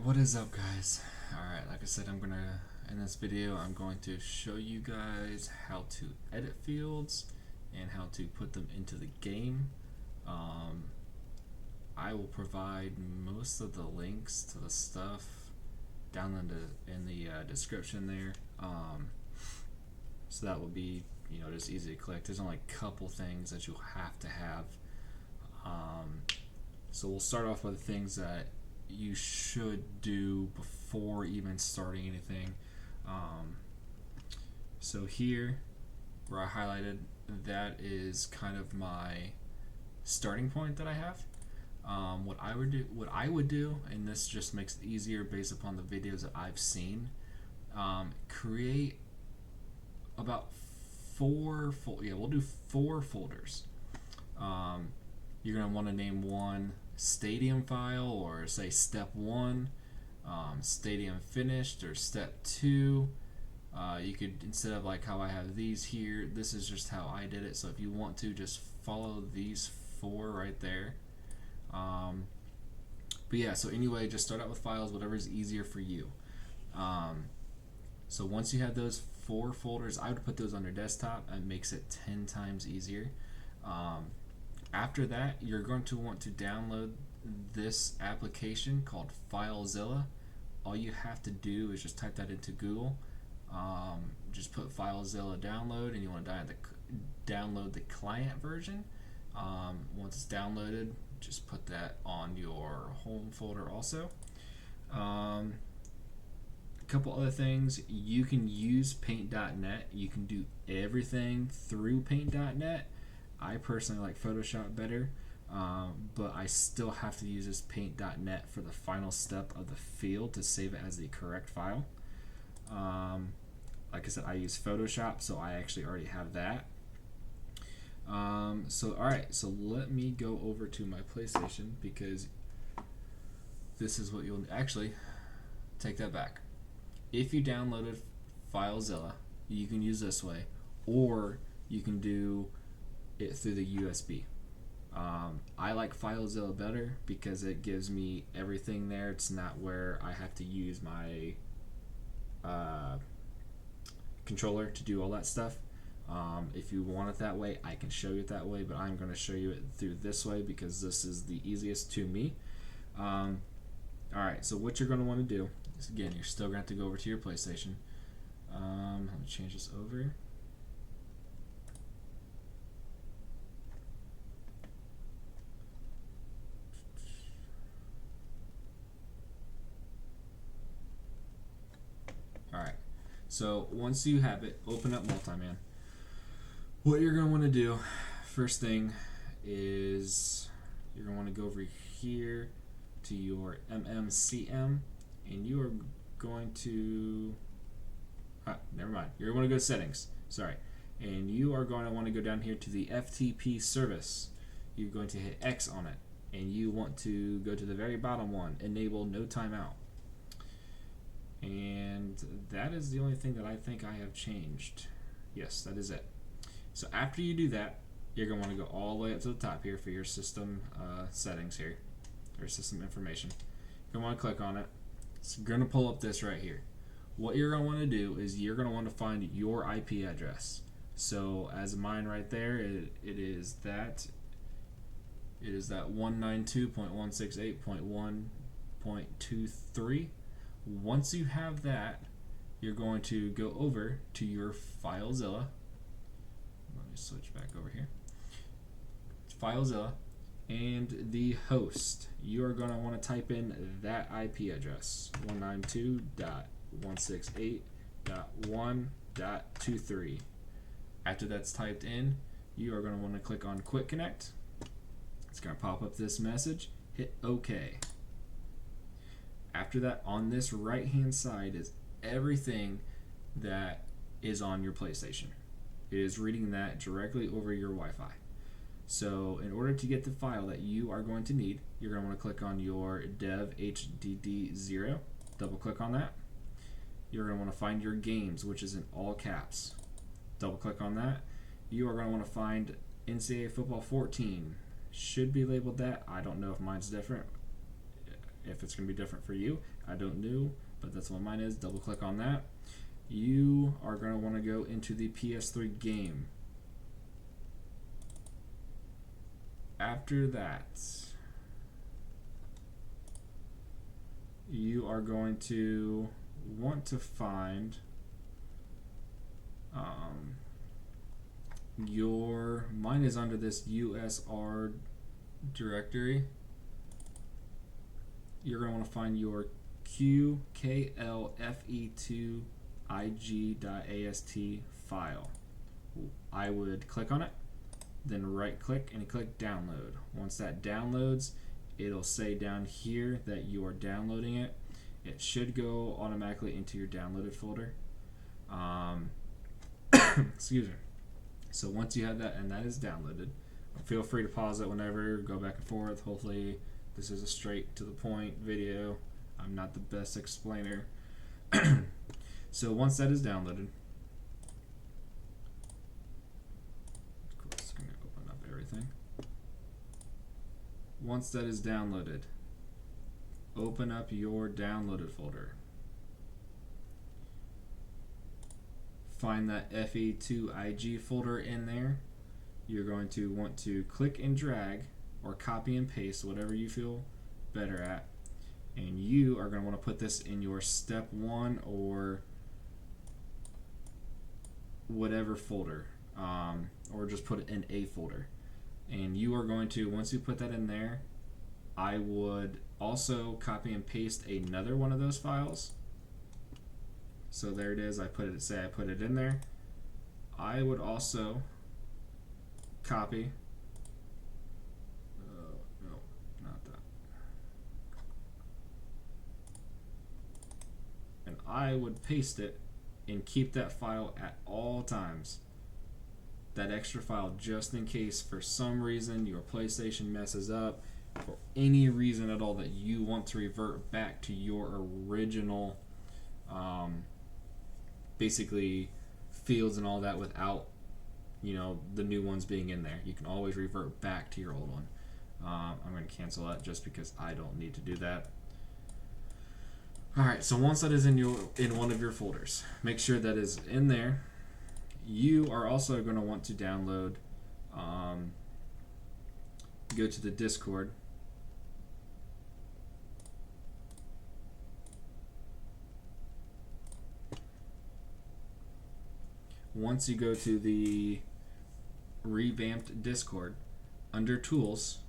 What is up, guys? Alright, like I said, in this video, I'm going to show you guys how to edit fields and how to put them into the game. I will provide most of the links to the stuff down in the description there. So that will be, just easy to click. There's only a couple things that you'll have to have. So we'll start off with the things that you should do before even starting anything. So here, where I highlighted, that is kind of my starting point that I have. What I would do, and this just makes it easier based upon the videos that I've seen. Create about we'll do 4 folders. You're gonna want to name one stadium file, or say step 1, stadium finished, or step 2. You could, instead of like how I have these here, this is just how I did it. So if you want to, just follow these 4 right there. But yeah, so anyway, just start out with files, whatever is easier for you. So once you have those 4 folders, I would put those on your desktop. It makes it 10 times easier. After that, you're going to want to download this application called FileZilla. All you have to do is just type that into Google. Just put FileZilla download, and you want to download the client version. Once it's downloaded, just put that on your home folder also. A couple other things, you can use paint.net. You can do everything through paint.net. I personally like Photoshop better, but I still have to use this paint.net for the final step of the field to save it as the correct file. Like I said, I use Photoshop, so I actually already have that. Alright, so let me go over to my PlayStation, because this is what you'll actually take that back. If you downloaded FileZilla, you can use this way, or you can do it through the USB. I like FileZilla better because it gives me everything there. It's not where I have to use my controller to do all that stuff. If you want it that way, I can show you it that way, but I'm going to show you it through this way because this is the easiest to me. Alright, so what you're going to want to do is, again, you're still going to have to go over to your PlayStation. Let me change this over. Alright, so once you have it, open up Multiman. What you're going to want to do, first thing, is you're going to want to go over here to your MMCM, and you are going to, never mind, you're going to go to settings, sorry, and you are going to want to go down here to the FTP service. You're going to hit X on it, and you want to go to the very bottom one, enable no timeout. And that is the only thing that I think I have changed. Yes, that is it. So after you do that, you're going to want to go all the way up to the top here for your system settings here, or system information. You're going to want to click on it. It's going to pull up this right here. What you're going to want to do is you're going to want to find your IP address. So as mine right there, it is that 192.168.1.23. Once you have that, you're going to go over to your FileZilla. Let me switch back over here. FileZilla, and the host. You are going to want to type in that IP address, 192.168.1.23. After that's typed in, you are going to want to click on Quick Connect. It's going to pop up this message. Hit OK. After that, on this right hand side is everything that is on your PlayStation. It is reading that directly over your Wi-Fi. So in order to get the file that you are going to need, you're going to want to click on your dev HDD0. Double click on that. You're going to want to find your games, which is in all caps. Double click on that. You are going to want to find NCAA Football 14. Should be labeled that. I don't know if mine's different. If it's going to be different for you, I don't know, but that's what mine is. Double click on that. You are going to want to go into the PS3 game. After that, you are going to want to find mine is under this USR directory. You're going to want to find your qklfe2ig.ast file. I would click on it, then right click and click download. Once that downloads, it'll say down here that you are downloading it. It should go automatically into your downloaded folder. Excuse me. So once you have that and that is downloaded, feel free to pause it whenever, go back and forth. Hopefully this is a straight to the point video. I'm not the best explainer. So once that is downloaded, of course it's going to open up everything. Once that is downloaded, open up your downloaded folder. Find that FE2IG folder in there. You're going to want to click and drag or copy and paste, whatever you feel better at. And you are going to want to put this in your step 1 or whatever folder, or just put it in a folder. And you are going to, once you put that in there, I would also copy and paste another one of those files. So there it is. I put it in there. I would also copy. No, not that. And I would paste it and keep that file at all times. That extra file, just in case for some reason your PlayStation messes up, for any reason at all that you want to revert back to your original basically fields and all that without the new ones being in there. You can always revert back to your old one. I'm going to cancel that just because I don't need to do that. Alright, so once that is in one of your folders, make sure that is in there. You are also going to want to download, go to the Discord. Once you go to the revamped Discord, under Tools,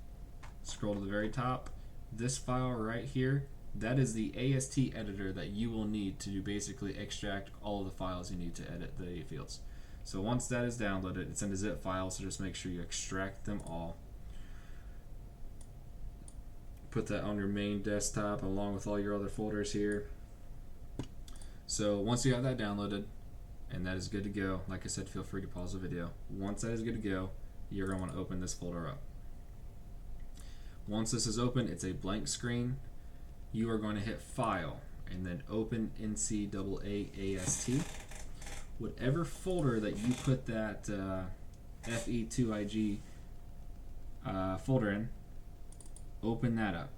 scroll to the very top, this file right here, that is the AST Editor that you will need to basically extract all of the files you need to edit the fields. So once that is downloaded, it's in a zip file, so just make sure you extract them all. Put that on your main desktop along with all your other folders here. So once you have that downloaded, and that is good to go, like I said, feel free to pause the video. Once that is good to go, you're going to want to open this folder up. Once this is open, it's a blank screen. You are going to hit File and then Open NCAA AST. Whatever folder that you put that FE2IG folder in, open that up.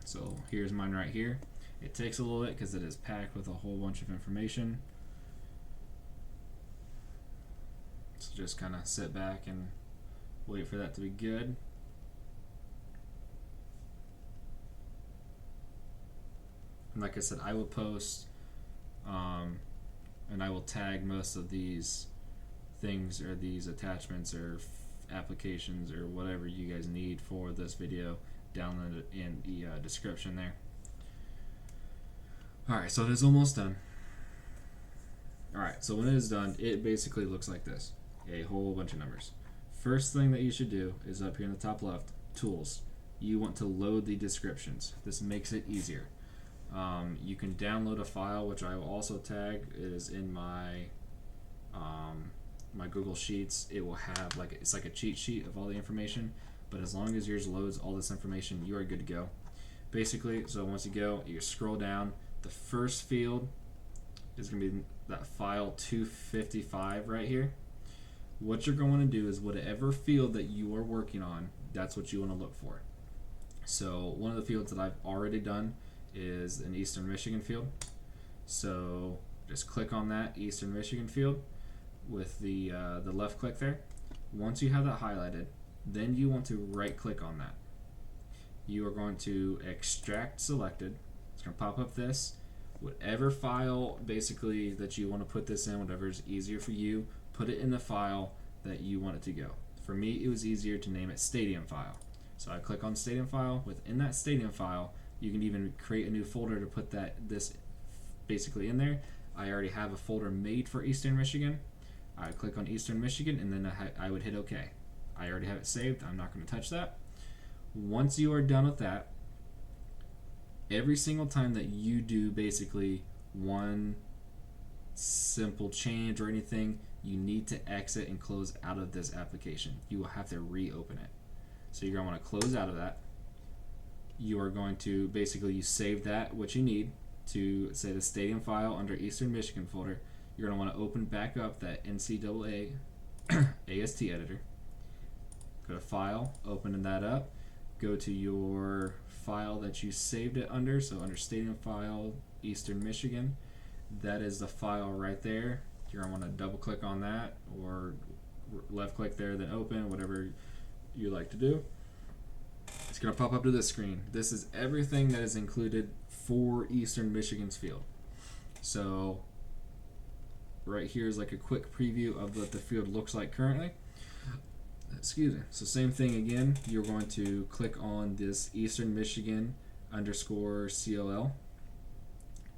So here's mine right here. It takes a little bit because it is packed with a whole bunch of information. So just kind of sit back and wait for that to be good. And like I said, I will post and I will tag most of these things or these attachments or applications or whatever you guys need for this video down in the description there. Alright, so it is almost done. Alright, so when it is done, it basically looks like this. A whole bunch of numbers. First thing that you should do is up here in the top left, Tools. You want to load the descriptions. This makes it easier. You can download a file, which I will also tag. It is in my my Google Sheets. It will have it's like a cheat sheet of all the information, but as long as yours loads all this information, you are good to go. Basically, so once you go, you scroll down. The first field is going to be that file 255 right here. What you're going to do is whatever field that you are working on, that's what you want to look for. So one of the fields that I've already done is an Eastern Michigan field. So just click on that Eastern Michigan field with the left click there. Once you have that highlighted, then you want to right click on that. You are going to extract selected. It's going to pop up this. Whatever file basically that you want to put this in, whatever is easier for you, put it in the file that you want it to go. For me, it was easier to name it Stadium File. So I click on Stadium File. Within that Stadium File, you can even create a new folder to put this basically in there. I already have a folder made for Eastern Michigan. I would click on Eastern Michigan and then I would hit OK. I already have it saved. I'm not going to touch that. Once you are done with that, every single time that you do basically one simple change or anything, you need to exit and close out of this application. You will have to reopen it. So you're going to want to close out of that. You are going to basically, you save that, what you need, to say the Stadium File under Eastern Michigan folder. You're going to want to open back up that NCAA AST Editor. Go to File, open that up. Go to your file that you saved it under. So under Stadium File, Eastern Michigan. That is the file right there. You're going to want to double click on that or left click there, then open, whatever you like to do. It's going to pop up to this screen. This is everything that is included for Eastern Michigan's field. So right here is like a quick preview of what the field looks like currently. Excuse me. So same thing again. You're going to click on this Eastern Michigan _ CLL.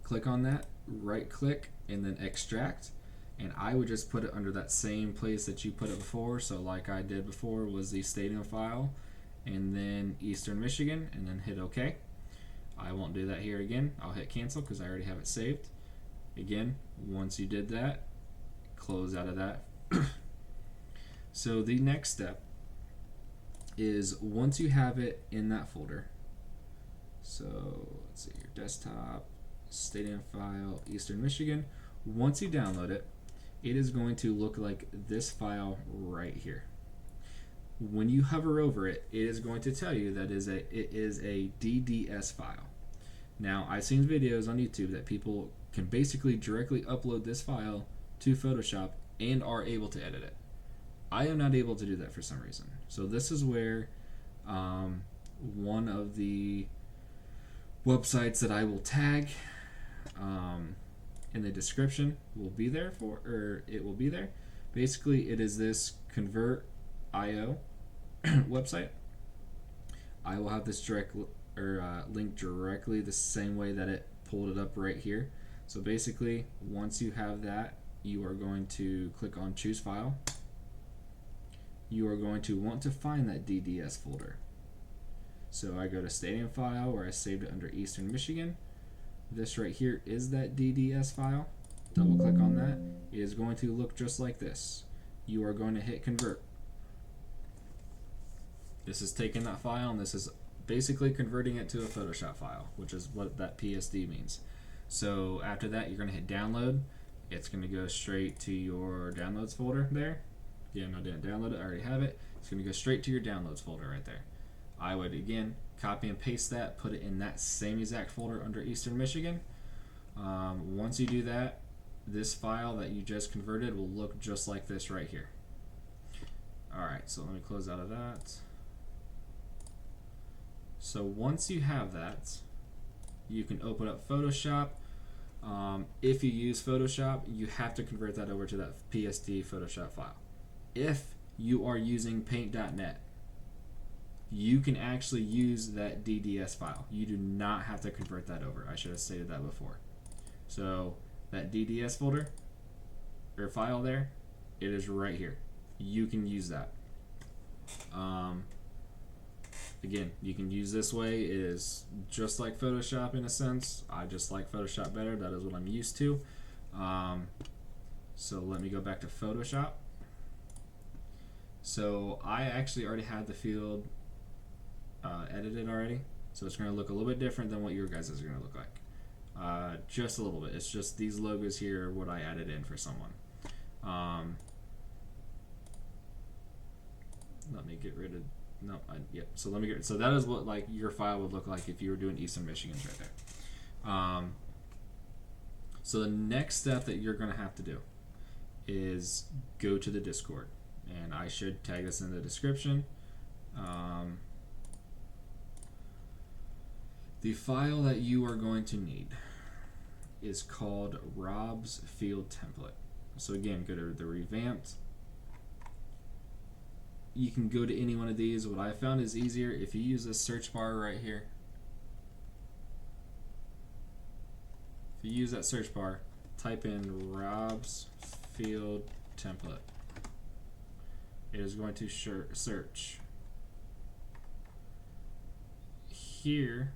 Click on that, right click, and then extract. And I would just put it under that same place that you put it before. So like I did before was the Stadium File, and then Eastern Michigan, and then hit OK. I won't do that here again. I'll hit cancel because I already have it saved. Again, once you did that, close out of that. So the next step is once you have it in that folder, so let's see, your desktop, Stadium File, Eastern Michigan. Once you download it, it is going to look like this file right here. When you hover over it, it is going to tell you that it is a DDS file. Now, I've seen videos on YouTube that people can basically directly upload this file to Photoshop and are able to edit it. I am not able to do that for some reason. So this is where one of the websites that I will tag in the description will be there it will be there. Basically, it is this Covert.io website. I will have this link directly the same way that it pulled it up right here. So basically, once you have that, you are going to click on Choose File. You are going to want to find that DDS folder. So I go to Stadium File where I saved it under Eastern Michigan. This right here is that DDS file. Double click on that. It is going to look just like this. You are going to hit Convert. This is taking that file and this is basically converting it to a Photoshop file, which is what that PSD means. So after that, you're going to hit Download. It's going to go straight to your Downloads folder there. Yeah, no, I didn't download it. I already have it. It's going to go straight to your Downloads folder right there. I would, again, copy and paste that, put it in that same exact folder under Eastern Michigan. Once you do that, this file that you just converted will look just like this right here. Alright, so let me close out of that. So once you have that, you can open up Photoshop. If you use Photoshop, you have to convert that over to that PSD Photoshop file. If you are using Paint.net, you can actually use that DDS file. You do not have to convert that over. I should have stated that before. So that DDS folder or file there, it is right here. You can use that. Again, you can use this way. It is just like Photoshop in a sense. I just like Photoshop better. That is what I'm used to. So let me go back to Photoshop. So I actually already had the field edited already. So it's going to look a little bit different than what your guys' is going to look like. Just a little bit. It's just these logos here are what I added in for someone. Let me get rid of no, yep. So let me get. So that is what like your file would look like if you were doing Eastern Michigan's right there. So the next step that you're going to have to do is go to the Discord, and I should tag this in the description. The file that you are going to need is called Rob's Field Template. So again, go to the Revamped. You can go to any one of these. What I found is easier if you use this search bar right here. If you use that search bar, type in Rob's Field Template. It is going to search. Here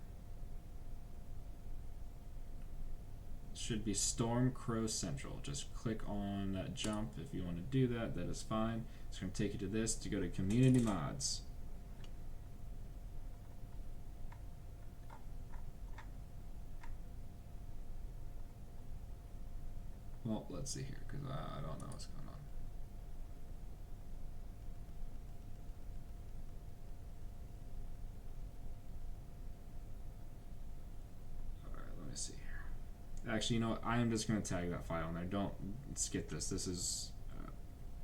should be Storm Crow Central. Just click on that jump if you want to do that. That is fine. It's going to take you to this to go to Community Mods. Well, let's see here because I don't know what's going on. Alright, let me see here. Actually, you know what? I am just going to tag that file in there. Don't skip this. This is,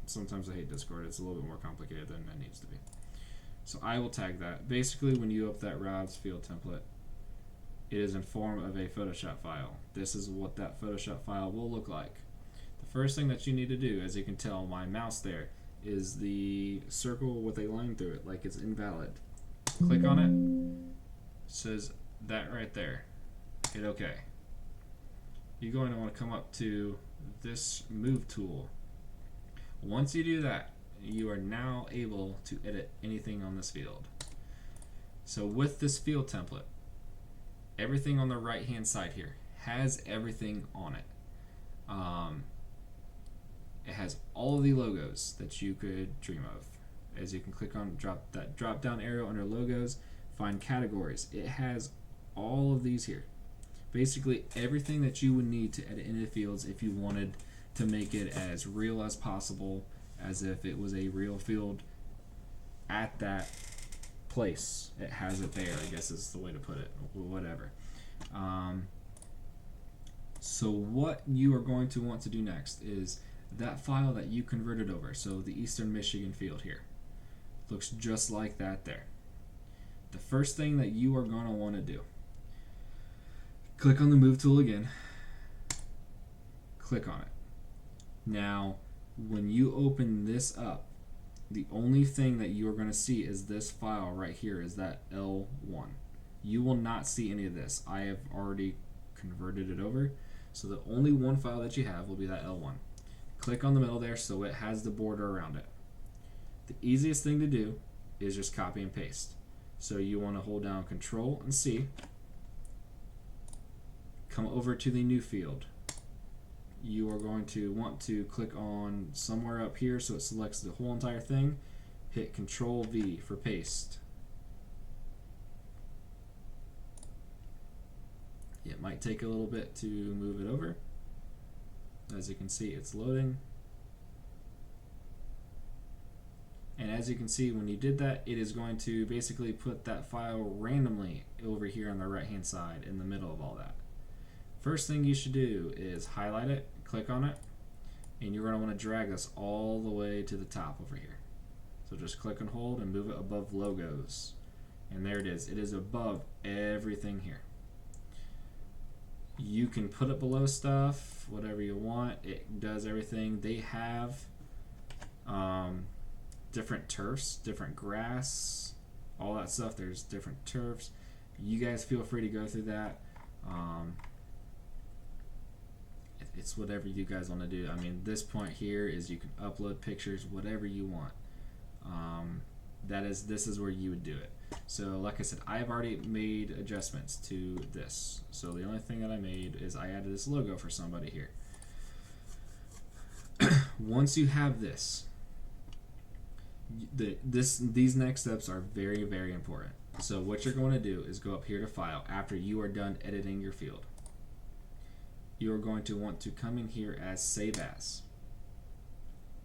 sometimes I hate Discord. It's a little bit more complicated than it needs to be. So I will tag that. Basically, when you open that Rob's Field Template, it is in form of a Photoshop file. This is what that Photoshop file will look like. The first thing that you need to do, as you can tell, my mouse there is the circle with a line through it, like it's invalid. Click on it. It says that right there. Hit OK. You're going to want to come up to this Move tool. Once you do that, you are now able to edit anything on this field. So with this field template, everything on the right hand side here has everything on it. It has all of the logos that you could dream of. As you can click on that drop down arrow under logos, find categories. It has all of these here. Basically everything that you would need to edit into the fields if you wanted to make it as real as possible, as if it was a real field at that place. It has it there, I guess is the way to put it, whatever. So what you are going to want to do next is that file that you converted over, so the Eastern Michigan field here, looks just like that there. The first thing that you are going to want to do, click on the Move tool again, click on it. Now, when you open this up, the only thing that you are going to see is this file right here, is that L1. You will not see any of this. I have already converted it over, so the only one file that you have will be that L1. Click on the middle there so it has the border around it. The easiest thing to do is just copy and paste. So you want to hold down Control and C, come over to the new field. You are going to want to click on somewhere up here so it selects the whole entire thing. Hit Control V for paste. It might take a little bit to move it over. As you can see, it's loading. And as you can see, when you did that, it is going to basically put that file randomly over here on the right hand side in the middle of all that. First thing you should do is highlight it, click on it, and you're going to want to drag this all the way to the top over here. So just click and hold and move it above logos. And there it is. It is above everything here. You can put it below stuff, whatever you want. It does everything. They have different turfs, different grass, all that stuff. There's different turfs. You guys feel free to go through that. It's whatever you guys want to do. I mean, this point here is you can upload pictures, whatever you want. This is where you would do it. So like I said, I've already made adjustments to this. So the only thing that I made is I added this logo for somebody here. Once you have this, these next steps are very, very important. So what you're going to do is go up here to File after you are done editing your field. You are going to want to come in here as Save As.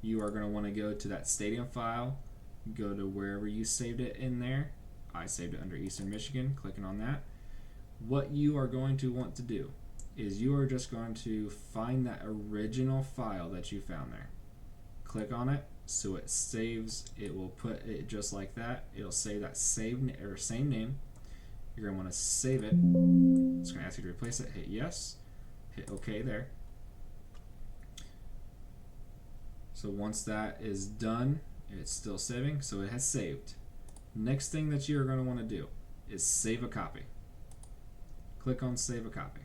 You are going to want to go to that Stadium file, go to wherever you saved it in there. I saved it under Eastern Michigan, clicking on that. What you are going to want to do is you are just going to find that original file that you found there. Click on it so it saves. It will put it just like that. It'll say that same name. You're going to want to save it. It's going to ask you to replace it. Hit yes. Hit OK there. So once that is done, it's still saving, so it has saved. Next thing that you're going to want to do is save a copy. Click on Save a Copy.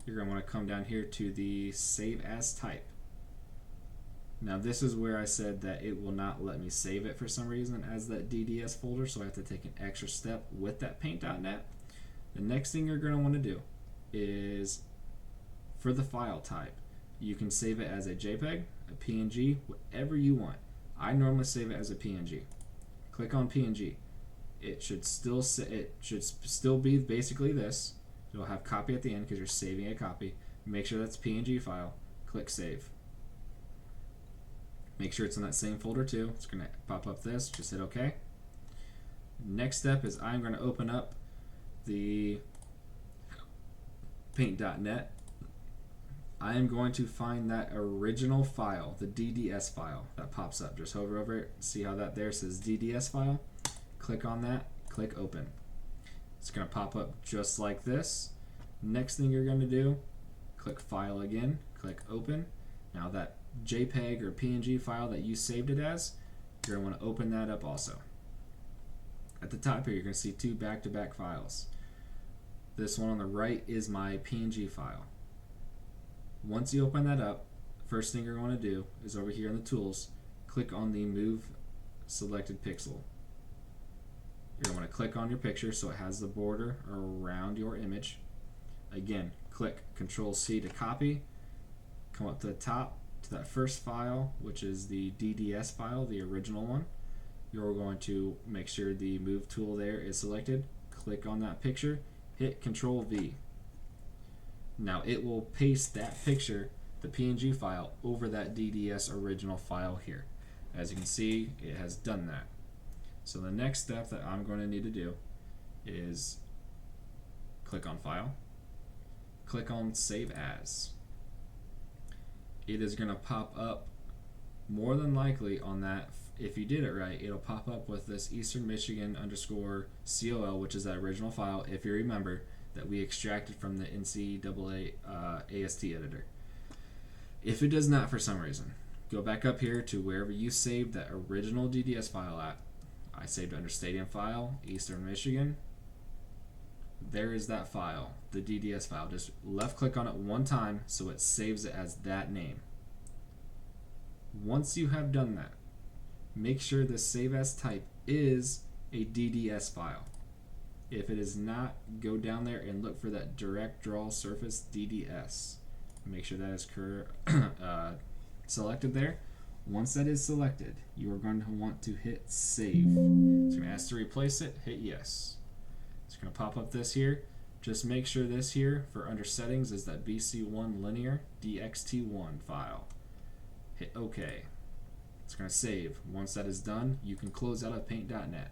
You're going to want to come down here to the Save As Type. Now this is where I said that it will not let me save it for some reason as that DDS folder, so I have to take an extra step with that paint.net. The next thing you're going to want to do is, for the file type, you can save it as a JPEG, a PNG, whatever you want. I normally save it as a PNG. Click on PNG. It should still be basically this. It'll have copy at the end because you're saving a copy. Make sure that's PNG file. Click Save. Make sure it's in that same folder too. It's going to pop up this. Just hit OK. Next step is I'm going to open up the paint.net. I am going to find that original file, the DDS file that pops up. Just hover over it. See how that there says DDS file? Click on that. Click Open. It's going to pop up just like this. Next thing you're going to do, click File again. Click Open. Now that JPEG or PNG file that you saved it as, you're going to want to open that up also. At the top here, you're going to see two back-to-back files. This one on the right is my PNG file. Once you open that up, first thing you're going to do is over here in the tools, click on the Move Selected Pixel. You're going to click on your picture so it has the border around your image. Again, click Control-C to copy. Come up to the top to that first file, which is the DDS file, the original one. You're going to make sure the Move tool there is selected. Click on that picture, hit Control-V. Now it will paste that picture, the PNG file, over that DDS original file here. As you can see, it has done that. So the next step that I'm going to need to do is click on File, click on Save As. It is going to pop up, more than likely on that, if you did it right, it'll pop up with this Eastern Michigan _COL, which is that original file, if you remember, that we extracted from the NCAA AST Editor. If it does not for some reason, go back up here to wherever you saved that original DDS file at. I saved it under Stadium File, Eastern Michigan. There is that file, the DDS file. Just left click on it one time so it saves it as that name. Once you have done that, make sure the Save As Type is a DDS file. If it is not, go down there and look for that Direct Draw Surface DDS. Make sure that is selected there. Once that is selected, you are going to want to hit Save. It's going to ask to replace it. Hit Yes. It's going to pop up this here. Just make sure this here for under settings is that BC1 linear DXT1 file. Hit OK. It's going to save. Once that is done, you can close out of paint.net.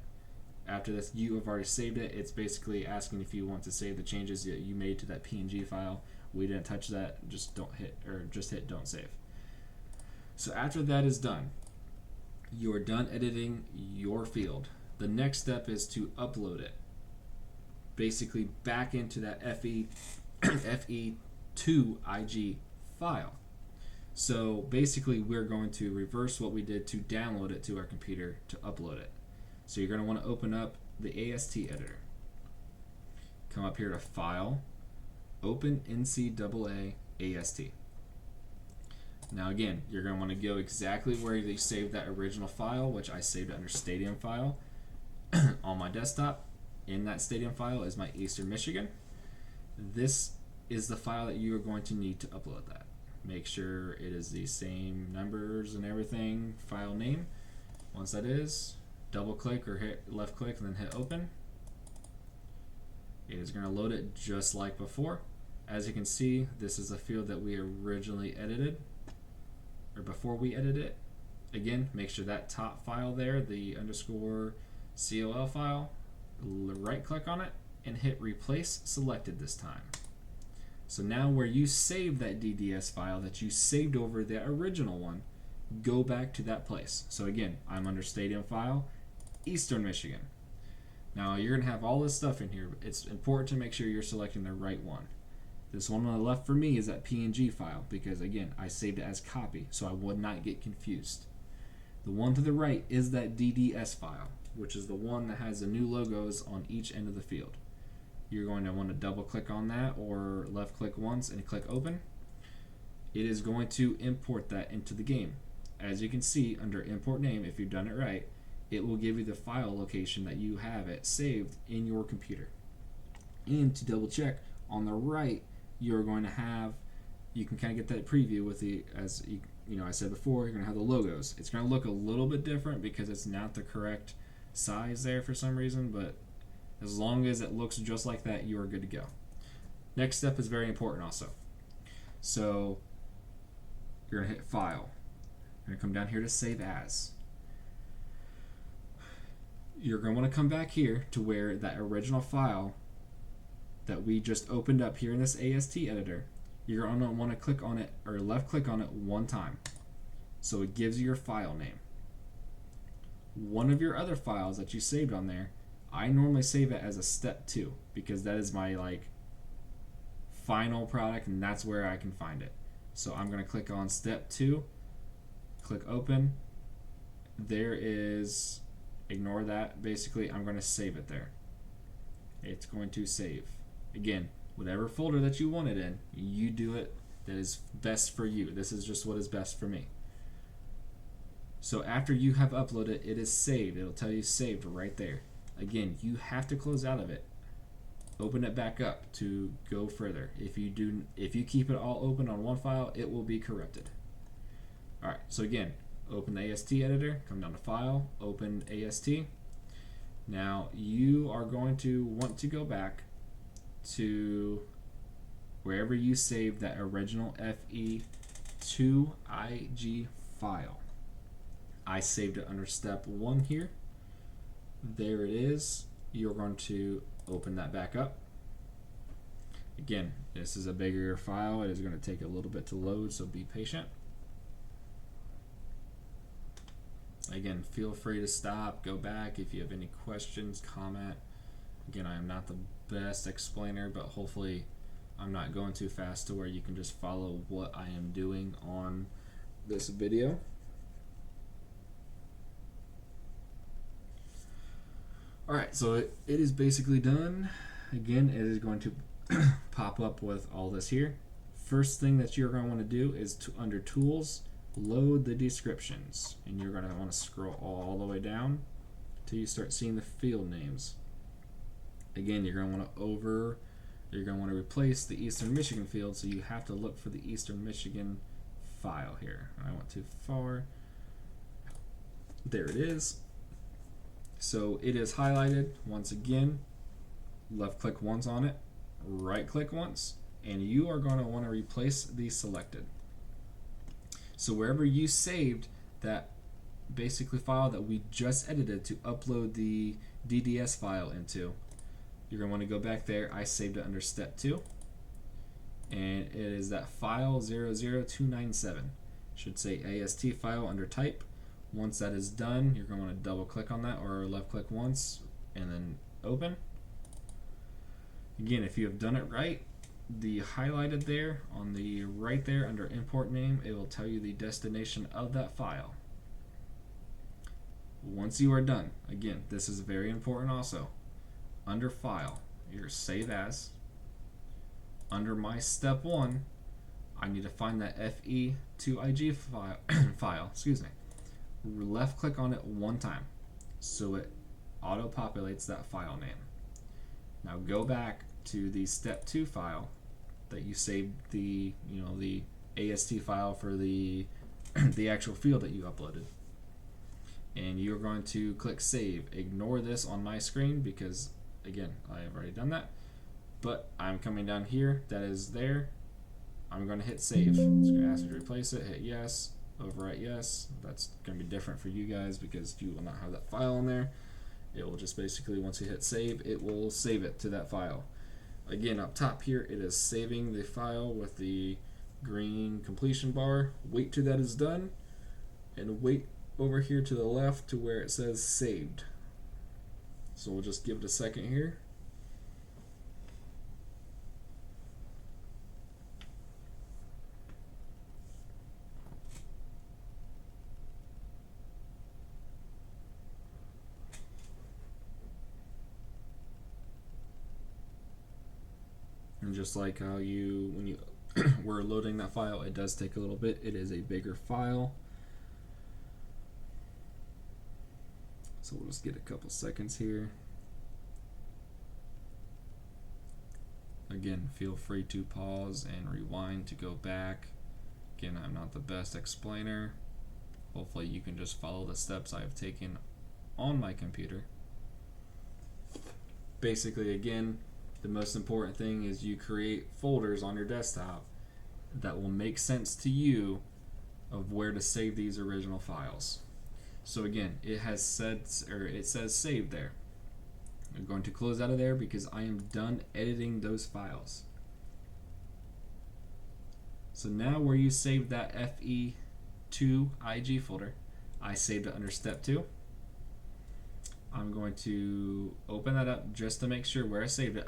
After this, you have already saved it. It's basically asking if you want to save the changes that you made to that PNG file. We didn't touch that. Just hit Don't Save. So after that is done, you are done editing your field. The next step is to upload it, basically back into that FE2IG file. So basically, we're going to reverse what we did to download it to our computer to upload it. So you're going to want to open up the AST Editor. Come up here to File, Open NCAA AST. Now again, you're going to want to go exactly where you saved that original file, which I saved under Stadium File on my desktop. In that Stadium file is my Eastern Michigan. This is the file that you are going to need to upload that. Make sure it is the same numbers and everything, file name. Once that is, double click or hit left click and then hit Open. It is going to load it just like before. As you can see, this is a field that we originally edited. or before we edit it, again, make sure that top file there, the underscore COL file, right click on it and hit replace selected this time. So now where you saved that DDS file that you saved over the original one, go back to that place. So again, I'm under Stadium File, Eastern Michigan. Now you're going to have all this stuff in here, but it's important to make sure you're selecting the right one. This one on the left for me is that PNG file because again, I saved it as copy so I would not get confused. The one to the right is that DDS file, which is the one that has the new logos on each end of the field. You're going to want to double click on that or left click once and click open. It is going to import that into the game. As you can see under import name, if you've done it right, it will give you the file location that you have it saved in your computer. And to double check, on the right, you're going to have, you can kind of get that preview with the, as you know, I said before, you're going to have the logos. It's going to look a little bit different because it's not the correct size there for some reason, but as long as it looks just like that, you are good to go. Next step is very important also. So you're going to hit File. You're going to come down here to Save As. You're going to want to come back here to where that original file that we just opened up here in this AST editor, you're going to want to click on it or left click on it one time. So it gives you your file name. One of your other files that you saved on there, I normally save it as a step 2 because that is my final product and that's where I can find it. So I'm going to click on step 2, click open. There is, ignore that, basically I'm going to save it there. It's going to save. Again, whatever folder that you want it in, you do it that is best for you. This is just what is best for me. So after you have uploaded, it is saved. It'll tell you saved right there. Again, you have to close out of it. Open it back up to go further. If you keep it all open on one file, it will be corrupted. Alright, so again, open the AST editor, come down to File, open AST. Now you are going to want to go back to wherever you saved that original FE2IG file. I saved it under step 1 here. There it is. You're going to open that back up. Again, this is a bigger file. It is going to take a little bit to load, so be patient. Again, feel free to stop, go back if you have any questions, comment. Again, I am not the best explainer, but hopefully I'm not going too fast to where you can just follow what I am doing on this video. Alright, so it is basically done. Again, it is going to pop up with all this here. First thing that you're going to want to do is under Tools, load the descriptions. And you're going to want to scroll all the way down till you start seeing the field names. Again, you're going to want to replace the Eastern Michigan field, so you have to look for the Eastern Michigan file here. I went too far. There it is. So it is highlighted. Once again, left click once on it, right click once, and you are going to want to replace the selected. So wherever you saved that basically file that we just edited to upload the DDS file into, you're going to want to go back there. I saved it under step 2, and it is that file 00297. Should say AST file under type. Once that is done, you're going to want to double click on that or left click once and then open. Again, if you have done it right, the highlighted there on the right there under import name, it will tell you the destination of that file. Once you are done, again, this is very important also. Under File, your Save As. Under my step 1, I need to find that FE2IG file. Excuse me. Left click on it one time so it auto populates that file name. Now go back to the step 2 file that you saved the the AST file for the the actual field that you uploaded, and you're going to click save. Ignore this on my screen because again I have already done that, but I'm coming down here, that is there. I'm going to hit save. It's going to ask you to replace it, hit yes, overwrite yes. That's going to be different for you guys because you will not have that file in there. It will just basically, once you hit save, it will save it to that file. Again, up top here, it is saving the file with the green completion bar. Wait till that is done, and wait over here to the left to where it says saved. So we'll just give it a second here. And just like how when you were loading that file, it does take a little bit. It is a bigger file. So we'll just get a couple seconds here. Again, feel free to pause and rewind to go back. Again, I'm not the best explainer. Hopefully you can just follow the steps I've taken on my computer. Basically, again, the most important thing is you create folders on your desktop that will make sense to you of where to save these original files. So again, it says save there. I'm going to close out of there because I am done editing those files. So now where you saved that FE2IG folder, I saved it under step 2. I'm going to open that up just to make sure where I saved it.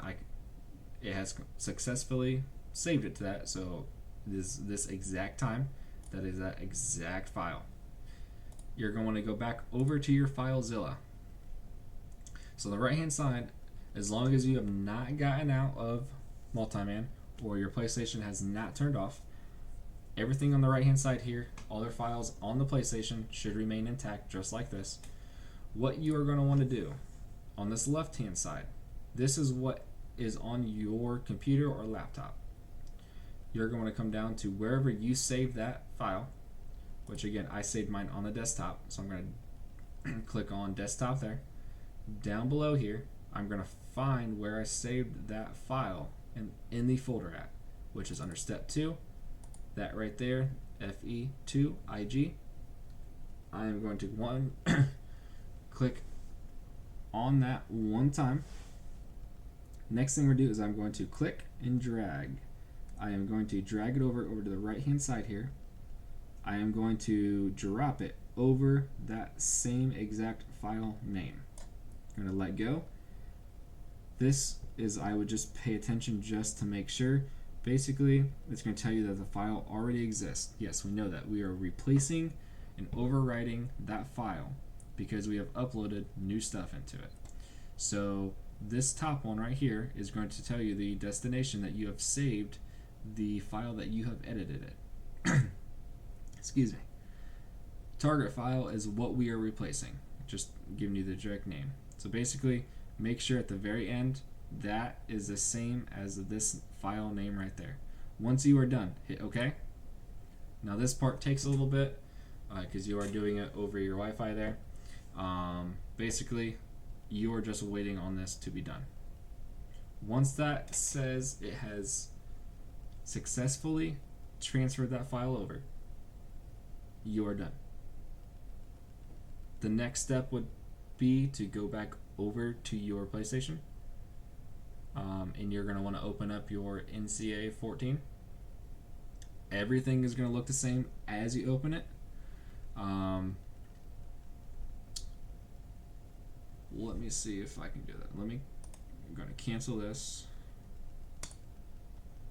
It has successfully saved it to that. So this exact time, that is that exact file. You're going to go back over to your FileZilla. So the right hand side, as long as you have not gotten out of Multiman or your PlayStation has not turned off, everything on the right hand side here, all their files on the PlayStation should remain intact just like this. What you are going to want to do on this left hand side, this is what is on your computer or laptop. You're going to come down to wherever you save that file, which again, I saved mine on the desktop, so I'm going to click on desktop there. Down below here, I'm going to find where I saved that file in the folder at, which is under step 2, that right there, FE2IG. I am going to click on that one time. Next thing we're going to do is I'm going to click and drag. I am going to drag it over to the right hand side here. I am going to drop it over that same exact file name. I'm going to let go. This is, I would just pay attention just to make sure. Basically, it's going to tell you that the file already exists. Yes, we know that. We are replacing and overwriting that file because we have uploaded new stuff into it. So this top one right here is going to tell you the destination that you have saved the file that you have edited it. Excuse me. Target file is what we are replacing. Just giving you the direct name. So basically, make sure at the very end that is the same as this file name right there. Once you are done, hit OK. Now this part takes a little bit because you are doing it over your Wi-Fi there. Basically, you are just waiting on this to be done. Once that says it has successfully transferred that file over, you are done. The next step would be to go back over to your PlayStation, and you're going to want to open up your NCAA 14. Everything is going to look the same as you open it. Let me see if I can do that. I'm going to cancel this.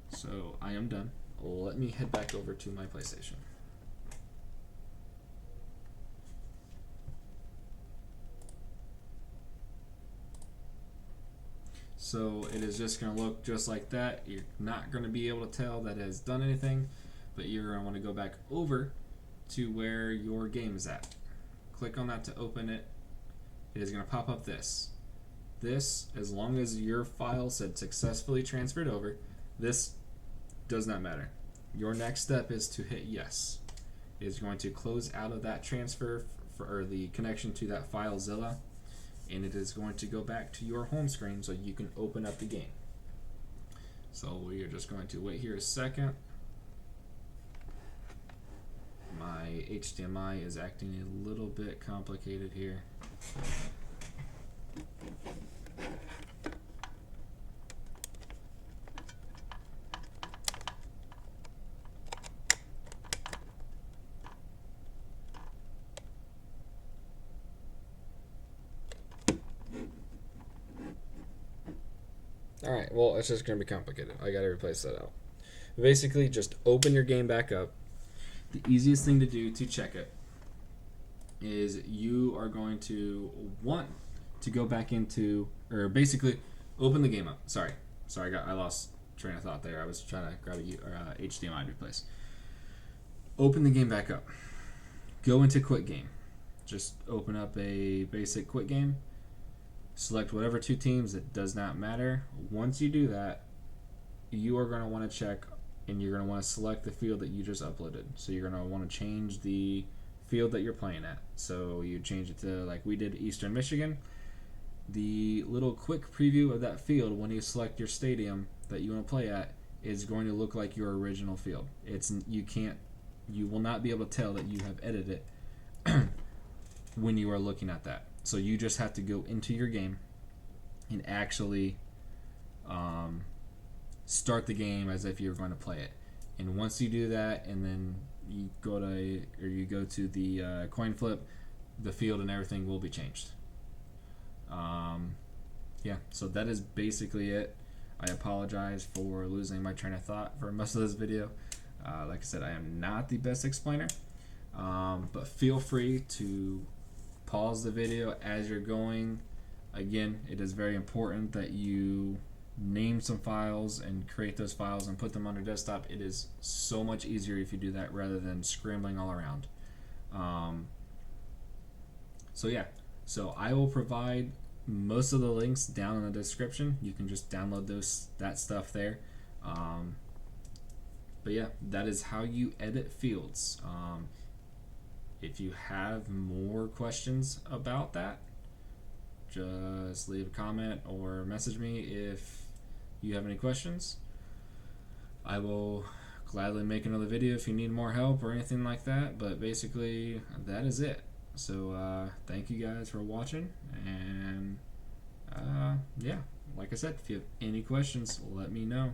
So I am done. Let me head back over to my PlayStation. So it is just going to look just like that. You're not going to be able to tell that it has done anything, but you're going to want to go back over to where your game is at. Click on that to open it. It is going to pop up this. This, as long as your file said successfully transferred over, this does not matter. Your next step is to hit yes. It is going to close out of that transfer or the connection to that FileZilla, and it is going to go back to your home screen so you can open up the game. So we are just going to wait here a second. My HDMI is acting a little bit complicated here. Alright, well, it's just going to be complicated. I got to replace that out. Basically, just open your game back up. The easiest thing to do to check it is you are going to want to go back into, or basically open the game up. Sorry, I lost train of thought there. I was trying to grab a HDMI to replace. Open the game back up. Go into Quick Game. Just open up a basic Quick Game. Select whatever two teams. It does not matter. Once you do that, you are going to want to check, and you're going to want to select the field that you just uploaded. So you're going to want to change the field that you're playing at. So you change it to, like we did, Eastern Michigan. The little quick preview of that field, when you select your stadium that you want to play at, is going to look like your original field. You will not be able to tell that you have edited it when you are looking at that. So you just have to go into your game and actually start the game as if you're going to play it. And once you do that, and then you go to the coin flip, the field and everything will be changed. Yeah, so that is basically it. I apologize for losing my train of thought for most of this video. Like I said, I am not the best explainer, but feel free to pause the video as you're going. Again, it is very important that you name some files and create those files and put them on your desktop. It is so much easier if you do that rather than scrambling all around. So I will provide most of the links down in the description. You can just download that stuff there. But yeah, that is how you edit fields. If you have more questions about that, just leave a comment or message me if you have any questions. I will gladly make another video if you need more help or anything like that, but basically that is it. So thank you guys for watching, and yeah, like I said, if you have any questions, let me know.